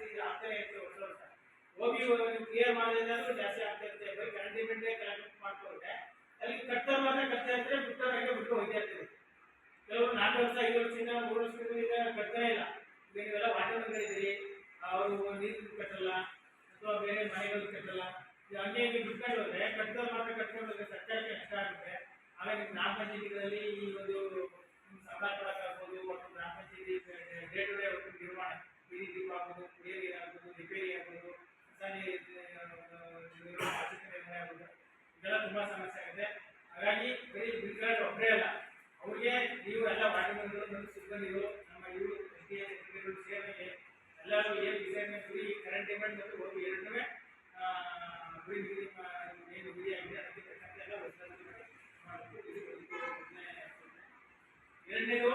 ಜಾಸ್ತಿ ಆಗ್ತಾನೆ ಇರುತ್ತೆ ವರ್ಷ ವರ್ಷ. ಓಬಿ ಕ್ಲಿಯರ್ ಮಾಡೋದಾದ್ರೂ ಜಾಸ್ತಿ ಆಗ್ತಾ ಇರುತ್ತೆ. ಬರೀ ಕರೆಂಟ್ ಡಿಪೆಂಡೇ ಕಲೆಕ್ಟ್ ಮಾಡ್ಕೊಂಡ್ರೆ ಅಲ್ಲಿ ಕಟ್ಟೋರು ಮಾತ್ರ ಕಟ್ತಾ ಇರ್ತಾರೆ, ಬಿಟ್ಟೋರು ಹಂಗೆ ಬಿಟ್ಟು ಹೋಗ್ತಾ ಇರ್ತೀವಿ. ಕೆಲವರು 4 ವರ್ಷ 5 ವರ್ಷದಿಂದ 3 ವರ್ಷದಿಂದ ಕಟ್ತಾನೆ ಇಲ್ಲ. ಈಗ ನೀವೆಲ್ಲ ವಾಟರ್ಗಳಿದ್ದೀರಿ, ಅವರು ನೀರು ಕಟ್ಟಲ್ಲ ಅಥವಾ ಬೇರೆ ಮನೆಗಳು ಕಟ್ಟಲ್ಲ, ಹಂಗೆ ಹೀಗೆ ಬಿಟ್ಕೊಂಡು ಹೋದ್ರೆ ಕಟ್ಟೋರು ಮಾತ್ರ ಕಟ್ಕೊಂಡು ಹೋದ್ರೆ ಸರ್ಕಾರಕ್ಕೆ ನಷ್ಟ ಆಗುತ್ತೆ. ಆಗ ನಿಮ್ಮ ಗ್ರಾಮ ಪಂಚಾಯತಿಗಳಲ್ಲಿ ಈ ಒಂದು ಸಂಬಳ ಕೊಡೋಕ್ಕಾಗ್ಬೋದು, ಮತ್ತು ಗ್ರಾಮ ಪಂಚಾಯತಿ ಡೇ ಟು ಡೇ ನಿರ್ವಹಣೆ, ಬೀದಿ ದೀಪ ಆಗ್ಬೋದು, ಕುಡಿಯೋ ನೀರು ಆಗ್ಬೋದು, ರಿಪೇರಿ ಆಗ್ಬೋದು, ನಿರ್ವಹಣೆ ಆಗ್ಬೋದು, ಇದೆಲ್ಲ ತುಂಬ ಸಮಸ್ಯೆ ಆಗುತ್ತೆ. ಹಾಗಾಗಿ ಬರೀ ಬಿಲ್ಗಳು ಒಬ್ಬರೇ ಅಲ್ಲ, ಅವ್ರಿಗೆ ನೀವು ಎಲ್ಲ ವಾಟರ್ಗಳು ಮತ್ತು ಸಿಬ್ಬಂದಿಗಳು ನಮ್ಮ ಇವರು SDA ಸೇವೆಗೆ ಎಲ್ಲರೂ ಏನು ಡಿಸೈನ್ ಫ್ರೀ ಕರೆಂಟ್ ಪೇಮೆಂಟ್ ಮತ್ತು ಹೋಗಿ ಎರಡನ್ನೂ ಫ್ರೀ ಏನು ಫ್ರೀ ಆಗಿದೆ ಅದಕ್ಕೆ ತಕ್ಕಂತೆ ಎಲ್ಲ ಎರಡನೇದು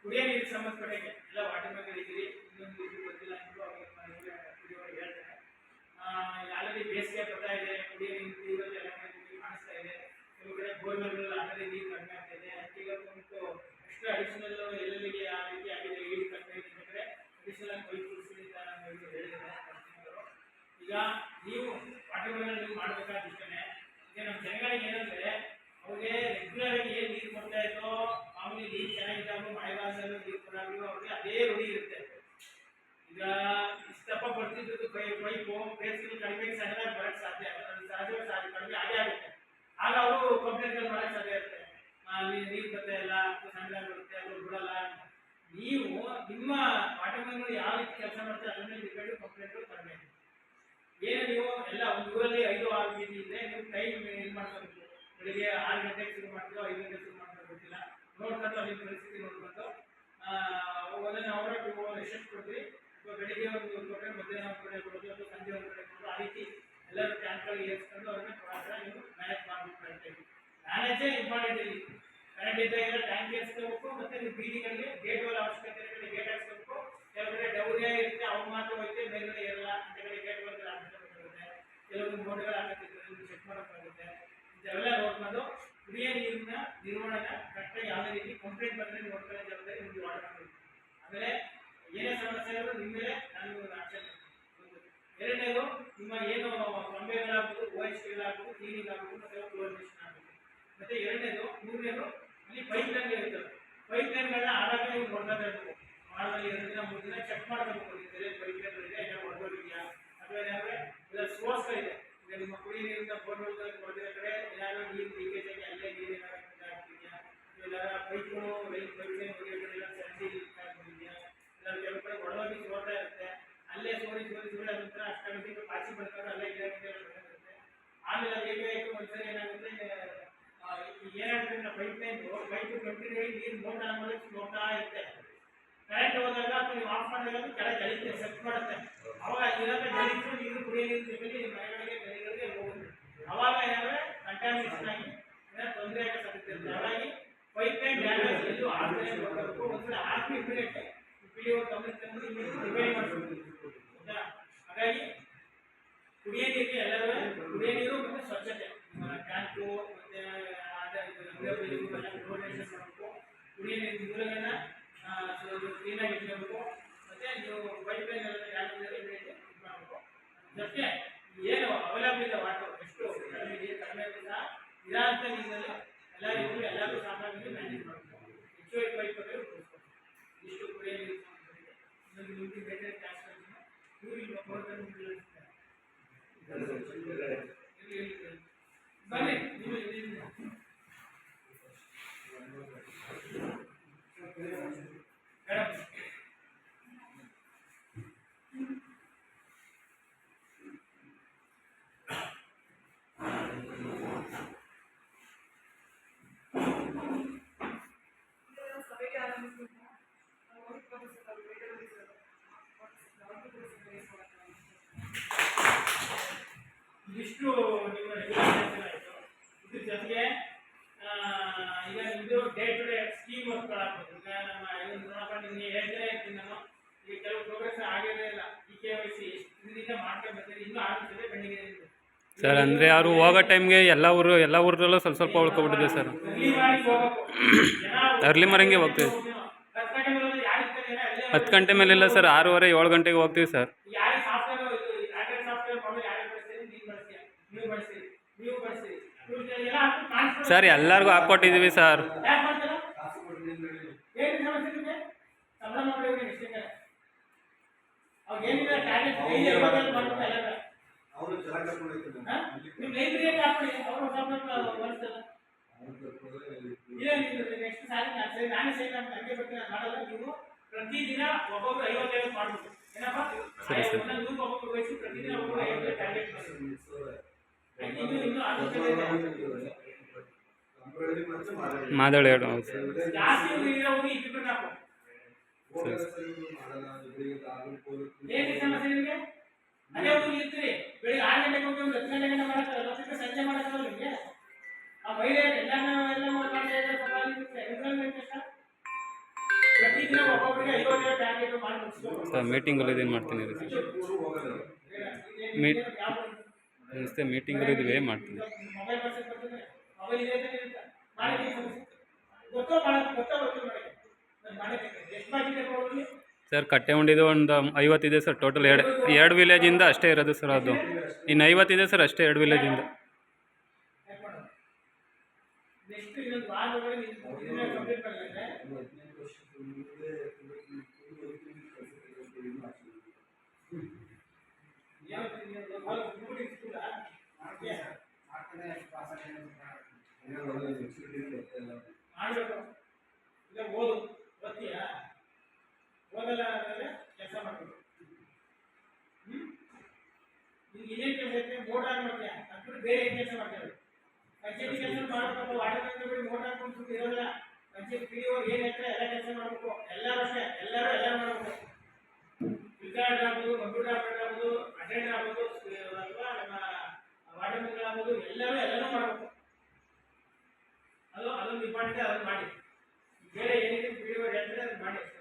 ಕುಡಿಯೋ ನೀರಿಗೆ ಸಂಬಂಧಪಟ್ಟಂಗೆ ಎಲ್ಲ ವಾಟರ್ ಇದ್ದೀರಿ. ಇನ್ನೊಂದು ಇದು ಗೊತ್ತಿಲ್ಲ ಅಂದರೂ ಅವ್ರಿಗೆ ಹೇಳ್ತಾರೆ. ಆಲ್ರೆಡಿ ಬೇಸಿಗೆ ಬರ್ತಾ ಇದೆ, ಕುಡಿಯೋ ನೀರು ತೀವ್ರತೆ ಎಲ್ಲ ಕಾಣಿಸ್ತಾ ಇದೆ. ಕೆಲವು ಕಡೆ ಬೋರ್ವೆಲ್ಗಳು ಆಲ್ರೆಡಿ ನೀರು ಕಡಿಮೆ ಆಗ್ತಾ ಇದೆ. ಈಗ ಒಂದು ಎಕ್ಸ್ಟ್ರಾ ಅಡಿಷನಲ್ ಎಲ್ಲೆಲ್ಲಿಗೆ ಆ ರೀತಿ ಆಗಿದೆ ಈಡು ಕಡಿಮೆ ಇದೆ ಅಂದರೆ ಅಡಿಷನಲ್ ಪೈಪ್ ಅಂತ ನಾವು ಹೇಳಿದ್ದಾರೆ. ಈಗ ನೀವು ವಾಟರ್ಗಳನ್ನು ನೀವು ಮಾಡಬೇಕಾದ ಇಷ್ಟನೇ. ಈಗ ನಮ್ಮ ಜನಗಳಿಗೆ ಏನಂದರೆ ಅವ್ರಿಗೆ ರೆಗ್ಯುಲರ್ ಆಗಿ ಏನು ನೀರು ಕೊಡ್ತಾ ಇದ್ದೋ, ಮಾಮೂಲಿ ನೀರು ಚೆನ್ನಾಗಿದ್ದಾಗೂ ಮಳೆಗಾಲದಲ್ಲೂ ನೀರು ಕೊಡಾಗಲೂ ಅವ್ರಿಗೆ ಅದೇ ರೂಢಿ ಇರುತ್ತೆ. ಈಗ ಇಷ್ಟಪ್ಪ ಬರ್ತಿದ್ದು ಪೈಪು ಬೇಸಿಗೆ ಕಡಿಮೆ ಸಣ್ಣದಾಗಿ ಬರೋಕ್ಕೆ ಸಾಧ್ಯ, ಸಹಜವಾಗಿ ಕಡಿಮೆ ಆಗೇ ಆಗುತ್ತೆ. ಆಗ ಅವರು ಕಂಪ್ಲೇಂಟ್ಗಳು ಮಾಡೋಕ್ಕೆ ಸಾಧ್ಯ ಇರುತ್ತೆ. ನೀರು ಬರ್ತಾ ಇಲ್ಲ, ಸಣ್ಣದಾಗಿ ಬರುತ್ತೆ, ಅದು ಬಿಡಲ್ಲ. ನೀವು ನಿಮ್ಮ ವಾಟರ್ಗಳು ಯಾವ ರೀತಿ ಕೆಲಸ ಮಾಡ್ತಾರೆ ಅದ್ರ ಮೇಲೆ ಡಿಪೆಂಡು ಕಂಪ್ಲೇಂಟ್ಗಳು ಕಡಿಮೆ ಇದೆ. ಏನು ನೀವು ಎಲ್ಲ ಒಂದು ಊರಲ್ಲಿ 5-6 ಬೀದಿ ಇದ್ದರೆ ನೀವು ಟೈಮ್ ಇದು ಮಾಡ್ಕೋಬೇಕು. ಬೆಳಿಗ್ಗೆ 6 ಗಂಟೆಗೆ ಶುರು ಮಾಡ್ತೀವೋ 5 ಗಂಟೆಗೆ ಶುರು ಮಾಡ್ಕೊಂಡು ಗೊತ್ತಿಲ್ಲ, ನೋಡ್ಕೊಂಡು ಅಲ್ಲಿ ಪರಿಸ್ಥಿತಿ ನೋಡ್ಕೊಂಡು 1 ಅವರ್ 2 ಅವರ್ ಎಷ್ಟು ಕೊಡ್ತೀವಿ. ಅಥವಾ ಬೆಳಿಗ್ಗೆ ಒಂದು ಕೊಟ್ಟರೆ ಮಧ್ಯಾಹ್ನ ಒಂದು ಕಡೆ ಕೊಡೋದು, ಅಥವಾ ಸಂಜೆ ಒಂದು ಕಡೆ ಕೊಡೋದು, ಆ ರೀತಿ ಎಲ್ಲರೂ ಟ್ಯಾಂಕ್ಗಳಿಗೆ ಏರಿಸ್ಕೊಂಡು ಅವ್ರನ್ನ ಕೊಡೋದ್ರ ನೀವು ಮ್ಯಾನೇಜ್ ಮಾಡಬೇಕು ಅಂತ ಹೇಳಿ. ಮ್ಯಾನೇಜೇ ಇಂಪಾರ್ಟೆಂಟ್ ಇಲ್ಲಿ. ಕರೆಂಟ್ ಇದ್ದಾಗ ಟ್ಯಾಂಕ್ ಏರಿಸ್ಕೋಬೇಕು, ಮತ್ತು ನೀವು ಬೀದಿಗಳಿಗೆ ಗೇಟ್ಗಳ ಅವಶ್ಯಕತೆ ಇರುತ್ತೆ, ಗೇಟ್ ಹಾಕ್ಸ್ಕೋಬೇಕು. ಕೆಲವೊಂದು ಡೌರಿಯಾ ಇರುತ್ತೆ, ಅವ್ರು ಮಾತ್ರ ಹೋಯ್ತೆ, ಮೇಲ್ಗಡೆ ಇರಲ್ಲ ಅಂತ ಕಡೆ ಗೇಟ್ಗಳಿಗೆ ಹಾಕಬೇಕಾಗುತ್ತೆ. ಕೆಲವೊಂದು ಬೋರ್ಡ್ಗಳು ಹಾಕತ್ತಿದ್ರೆ ಚೆಕ್ ಮಾಡೋಕ್ಕಾಗುತ್ತೆ. ಇದೆಲ್ಲ ನೋಡ್ಕೊಂಡು ಕುಡಿಯೋ ನೀರಿನ ನಿರ್ವಹಣೆನ ಕರೆಕ್ಟಾಗಿ ಯಾವುದೇ ರೀತಿ ಕಂಪ್ಲೇಂಟ್ ಬಂದರೆ ನೋಡ್ಕೊಳ್ಳೋ ಜವಾಬ್ದಾರಿ ನಿಮಗೆ ಮಾಡಬೇಕು. ಆಮೇಲೆ ಏನೇ ಸಮಸ್ಯೆ ಆದರೂ ನಿಮ್ಮ ಮೇಲೆ ನಾನು ಆಕ್ಷನ್. ಎರಡನೇದು ನಿಮ್ಮ ಏನು ಕೊಂಬೆಗಳಾಗ್ಬೋದು, OHಗಳಾಗ್ಬೋದು, ಕ್ಲೀನಿಂಗ್ ಆಗ್ಬೋದು, ಮತ್ತು ಕ್ಲೋರಿನೇಷನ್ ಆಗಬೇಕು. ಮತ್ತು ಮೂರನೇದು ಇಲ್ಲಿ ಪೈಪ್ ಲೈನ್ ಇರ್ತದೆ. ಪೈಪ್ ಲೈನ್ಗಳನ್ನ ಆಗಾಗ ನೀವು ನೋಡ್ತಾ ಇರಬೇಕು. ವಾರದಲ್ಲಿ 2 ದಿನ 3 ದಿನ ಚೆಕ್ ಮಾಡ್ಕೋಬೇಕು. ಇದರಲ್ಲಿ ಪೈಪ್ ಲೈನ್ಗಳಿದೆ, ಏನೋ ಹೊರಗೋಗಿದೆಯಾ, ಅಥವಾ ಏನಾದರೆ ಇದರ ಸೋರ್ಸ್ಗಳಿದೆ. ಈಗ ನಿಮ್ಮ ಕುಡಿಯ ನೀರಿಂದ ಬೋರ್ವೆಲ್ ಕೊಡದಿರೋ ಕಡೆ ಏನಾದರೂ ನೀರು ಲೀಕೇಜ್ ಆಗಿ ಅಲ್ಲೇ ನೀರು ಏನಾದ್ರು ಆಗ್ತಿದೆಯಾ, ಇಲ್ಲ ಪೈಪು ಪೈಪ್ ಲೈನ್ ಹೋಗಿರೋ ಕಡೆ ಎಲ್ಲ ಸಂಜೆ ಆಗ್ತಿದೆಯಾ, ಇಲ್ಲ ಕೆಲವು ಕಡೆ ಒಳಗೋಗಿ ಸೋರ್ತಾ ಇರುತ್ತೆ, ಅಲ್ಲೇ ಸೋರಿ ಅದೊಂಥರ ಅಷ್ಟಾಗುತ್ತೆ ಪಾಚಿ ಬರ್ತಾರೆ, ಅಲ್ಲೇ ಇರುತ್ತೆ. ಆಮೇಲೆ ಅದು ಏಕಾಏಕಿ ಒಂದ್ಸರಿ ಏನಾಗುತ್ತೆ, ಏನಾಗುತ್ತೆ ಪೈಪು ಕಂಟಿನ್ಯೂ ಆಗಿ ನೀರು ಮೋಟ ಆಮೇಲೆ ಹೋಗ್ತಾ ಇರುತ್ತೆ. ಕರೆಂಟ್ ಹೋದಾಗ ಅಥವಾ ನೀವು ಆಫ್ ಮಾಡಿದಾಗ ಕೆಳಗೆ ಜಲಿತೆ ಸೆಟ್ ಮಾಡುತ್ತೆ. ಅವಾಗ ಇರೋದ ಜಲಿತು ನೀರು ಕುಡಿಯೋ ನೀರು ಜೊತೆಗೆ ಮನೆಗಳಿಗೆ ಬೆಳೆಗಳಿಗೆ ಹೋಗುತ್ತೆ. ಅವಾಗ ಏನಾದ್ರೆ ಕಂಟಾಮಿನೇಷನ್ ಆಗಿ ತೊಂದರೆ ಆಗಕ್ಕೆ. ಹಾಗಾಗಿ ಪೈಪ್ ಲೈನ್ ಡ್ಯಾಮೇಜ್ ಎಲ್ಲೂ ಆಗದೆ ಹೋಗಬೇಕು. ಒಂದ್ಸಲ ಆಗಿ ಇಮಿಡಿಯೇಟ್ PDO ಗಮನಕ್ಕೆ ತಂದು ರಿಪೇರಿ ಮಾಡಿಸ್ಬೇಕು. ಹಾಗಾಗಿ ಕುಡಿಯೋ ನೀರಿಗೆ ಎಲ್ಲರೂ ಕುಡಿಯೋ ನೀರು ಮತ್ತು ಸ್ವಚ್ಛತೆ, ಟ್ಯಾಂಕು ಮತ್ತು ಕ್ಲೋರಿನೇಷನ್ ಮಾಡಬೇಕು. ಕುಡಿಯೋ ನೀರು ಮೂಲಗಳನ್ನ ಕ್ಲೀನಾಗಿ ಇಟ್ಕೋಬೇಕು. ಮತ್ತು ನೀವು ಪೈಪ್ ಲೈನ್ ಎಲ್ಲ ಇದು ಮಾಡಬೇಕು. ಜೊತೆಗೆ ಏನು ಅವೈಲಬಲ್ ಇದೆ ವಾಟರ್, ಎಷ್ಟು ಕಡಿಮೆ ಇರೋಂಥ ನೀರಿನಲ್ಲಿ ಎಲ್ಲ ರೀತಿಯಲ್ಲೂ ಎಲ್ಲರೂ ಸಾಕಾಗಿ ಮ್ಯಾನೇಜ್ ಮಾಡಬೇಕು. ಹೆಚ್ಚುವರಿ ಪೈಪ್ ಬಗ್ಗೆ ಉಪಯೋಗಿಸ್ಬೇಕು. ಇಷ್ಟು ಕುಡಿಯೋ ನೀರು ಇನ್ನೊಂದು ನಿಮಗೆ ಬೇರೆ ಕ್ಯಾಶ್ ಇವರು ಬನ್ನಿ ನೀವು ಇದಿಷ್ಟು ನಿಮ್ಮ ರೆಗ್ಯುಲೇಷನ್ ಆಯಿತು. ಇದ್ರ ಜೊತೆಗೆ ಈಗ ನಿಮ್ಮದು ಡೇ ಟು ಡೇ ಸ್ಕೀಮ್ ವರ್ಕ್ಗಳಾಗ್ಬೋದು. ಈಗ ನಮ್ಮ ಇದನ್ನು ನೋಡ್ಕೊಂಡು ನಿಮಗೆ ಹೇಳ್ತಾನೆ ಇರ್ತೀನಿ ನಾನು. ಈಗ ಕೆಲವು ಪ್ರೋಗ್ರೆಸ್ ಆಗಿರೇ ಇಲ್ಲ. KYC ಇದರಿಂದ ಮಾಡ್ಕೊಂಡು ಬರ್ತೀರಿ, ಇನ್ನೂ ಆಗಿರ್ತದೆ ಪೆಂಡಿಂಗ್ ಇದೆ ಸರ್. ಅಂದರೆ ಅವರು ಹೋಗೋ ಟೈಮ್ಗೆ ಎಲ್ಲ ಊರಲ್ಲೂ ಸ್ವಲ್ಪ ಉಳ್ಕೊಬಿಟ್ಟಿದೆ ಸರ್. ಅರ್ಲಿ ಮಾರ್ನಿಂಗ್ ಹೋಗ್ಬೇಕು, ಅರ್ಲಿ ಮಾರ್ನಿಂಗೆ ಹೋಗ್ತೀವಿ. 10 ಗಂಟೆ ಮೇಲಿಲ್ಲ ಸರ್, 6:30 7 ಗಂಟೆಗೆ ಹೋಗ್ತೀವಿ ಸರ್. ಯಾರು ಸಾಫ್ಟ್ವೇರ್ ಆಂಡ್ರಾಯ್ಡ್ ಸಾಫ್ಟ್ವೇರ್ ಮೊಬೈಲ್ ಯಾರು ಬಳಸ್ತೀರಿ? ನೀವು ಬಳಸ್ತೀರಿ. ಇವ್ರಿಗೆಲ್ಲ ಟ್ರಾನ್ಸ್ಫರ್ ಸರ್ ಎಲ್ಲರಿಗೂ ಹಾಕ್ಕೊಟ್ಟಿದ್ದೀವಿ ಸರ್. ಯಾಕೆ ಮಾಡ್ತೀರಾ? ಏನು ಸಮಸ್ಯೆ ನಿಮಗೆ? ಸಂಬಳ ಮಾಡಿ ಎಷ್ಟೇ ಅವ್ರು ಏನಿದೆ ಟ್ಯಾಬ್ಲೆಟ್ ಡೈಲಿ ಮಾಡ್ತಾರೆ ಎಲ್ಲ. ನೀವು ಲೈಬ್ರರಿಯಲ್ಲಿ ಹಾಕೊಳ್ಳಿ, ಅವರು ಸಾಫ್ಟ್ವೇರ್ ಬಳಸ್ತಾರೆ. ನೆಕ್ಸ್ಟ್ ಸಾರಿ ನಾನೇ ಸೈನ್ ಹಂಗೆ ಬರ್ತೀನಿ, ನಾನು ಮಾಡಲ್ಲ. ನೀವು ಪ್ರತಿದಿನ ಒಬ್ಬೊಬ್ರು 50 ಮಾಡ್ಬೇಕು. ಏನಪ್ಪ, ನೂರು ಒಬ್ಬೊಬ್ರು ವಹಿಸಿ ಪ್ರತಿದಿನ ಒಬ್ಬರು 50 ಟ್ಯಾಬ್ಲೆಟ್ ಮಾದಳಿ ಹೇಳು. ಹೌದು ಸರ್. ಜಾಸ್ತಿ ಇರೋರಿಗೆ ಇಕ್ವಿಪ್ಮೆಂಟ್ ಹಾಕೋ. ಏನು ಸಮಸ್ಯೆ ನಿಮಗೆ? ಅದೇ ಊರಿಗೆ ಇರ್ತೀರಿ, ಬೆಳಿಗ್ಗೆ 6 ಗಂಟೆಗೆ ಹೋಗಿ 10 ಗಂಟೆ ಮಾಡಕ್ಕಾಗಲ್ಲ, ಮತ್ತೆ ಸಂಜೆ ಮಾಡಕ್ಕಾಗಲ್ಲ ನಿಮಗೆ. ಆ ಮಹಿಳೆ ಎಲ್ಲ ಮಾಡ್ತಾ ಇದ್ದಾರೆ. ಪ್ರತಿದಿನ ಒಬ್ಬೊಬ್ಬರಿಗೆ 50 ಟ್ಯಾಬ್ಲೆಟ್ ಮಾಡಿ ಮುಗಿಸ್ಬೇಕು ಸರ್. ಮೀಟಿಂಗಲ್ಲಿ ಇದೇನು ಮಾಡ್ತೀನಿ ರೀ ಸರ್. ನಮಸ್ತೆ, ಮೀಟಿಂಗಲ್ಲಿ ಇದ್ದೀವಿ, ಮಾಡ್ತೀನಿ. ಮೊಬೈಲ್ ಬರ್ಸಕ್ಕೆ ಬರ್ತದೆ, ಮೊಬೈಲ್ ಇದೆ ಅಂತ ಇರುತ್ತೆ. ಮಾಡಿ ಗೊತ್ತೋ ಮಾಡಿ ಎಷ್ಟು ಬಾಕಿ ಕೊಡೋದು ಸರ್? ಕಟ್ಟೆ ಉಂಡಿದ್ದು ಒಂದು 50 ಇದೆ ಸರ್. ಟೋಟಲ್ ಎರಡು ವಿಲೇಜಿಂದ ಅಷ್ಟೇ ಇರೋದು ಸರ್. ಅದು ಇನ್ನು 50 ಇದೆ ಸರ್ ಅಷ್ಟೇ, 2 ವಿಲೇಜಿಂದ. ನೆಕ್ಸ್ಟ್ ಇನ್ನೊಂದು ವಾರ ಒಳಗಡೆ ಕಂಪ್ಲೀಟ್ ಮಾಡಿದ್ರೆ ಮಾಡಬೇಕು. ಇಲ್ಲ ಓದು ಬರ್ತೀಯಾ? ಓದಲ್ಲ ಅಂದರೆ ಕೆಲಸ ಮಾಡ್ಬೇಕು. ನಿಮ್ಗೆ ಇನ್ನೇನು ಕೆಲಸ ಐತೆ? ಮೋಟಾರ್ ಮಾಡ್ತೀಯ ಅದು ಬೇರೆ ಏನು ಕೆಲಸ ಮಾಡ್ತೇವೆ? ಪಂಚಾಯತಿ ಕೆಲಸ ಮಾಡಬೇಕು. ವಾಟರ್ ಬಿಡಿ ಮೋಟಾರ್ ಕೊಂಡು ಇರೋಲ್ಲ. ಪಂಚಾಯತಿ ಪಿಡಿಒ ಏನು ಹೇಳ್ತಾರೆ ಎಲ್ಲ ಕೆಲಸ ಮಾಡಬೇಕು. ಎಲ್ಲರೂ ಅಷ್ಟೇ, ಎಲ್ಲರೂ ಮಾಡಬೇಕು. ರಿಕಾರ್ಡ್ ಆಗ್ಬೋದು, ಕಂಪ್ಯೂಟರ್ ಆಪರೇಟರ್ ಆಗ್ಬೋದು, ಅಟೆಂಡರ್ ಆಗ್ಬೋದು, ಅಥವಾ ನಮ್ಮ ವಾಟರ್ ಮೆಂಬರ್ ಆಗ್ಬೋದು, ಎಲ್ಲರೂ ಮಾಡಬೇಕು. ಅದೊಂದು ಇಂಪಾರ್ಟೆಂಟ್. ಅದನ್ನು ಮಾಡಿ. ಬೇರೆ ಏನಿದೆ ಪಿಡಿಒ ಹೇಳ್ತಾರೆ ಅದನ್ನು ಮಾಡಿ ಅಷ್ಟೇ.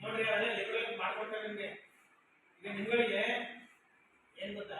ನೋಡ್ರಿ, ಮಾಡ್ಕೊಡ್ತಾರೆ ನಿಮಗೆ. ಈಗ ನಿಮ್ಗಳಿಗೆ ಏನ್ ಗೊತ್ತಾ,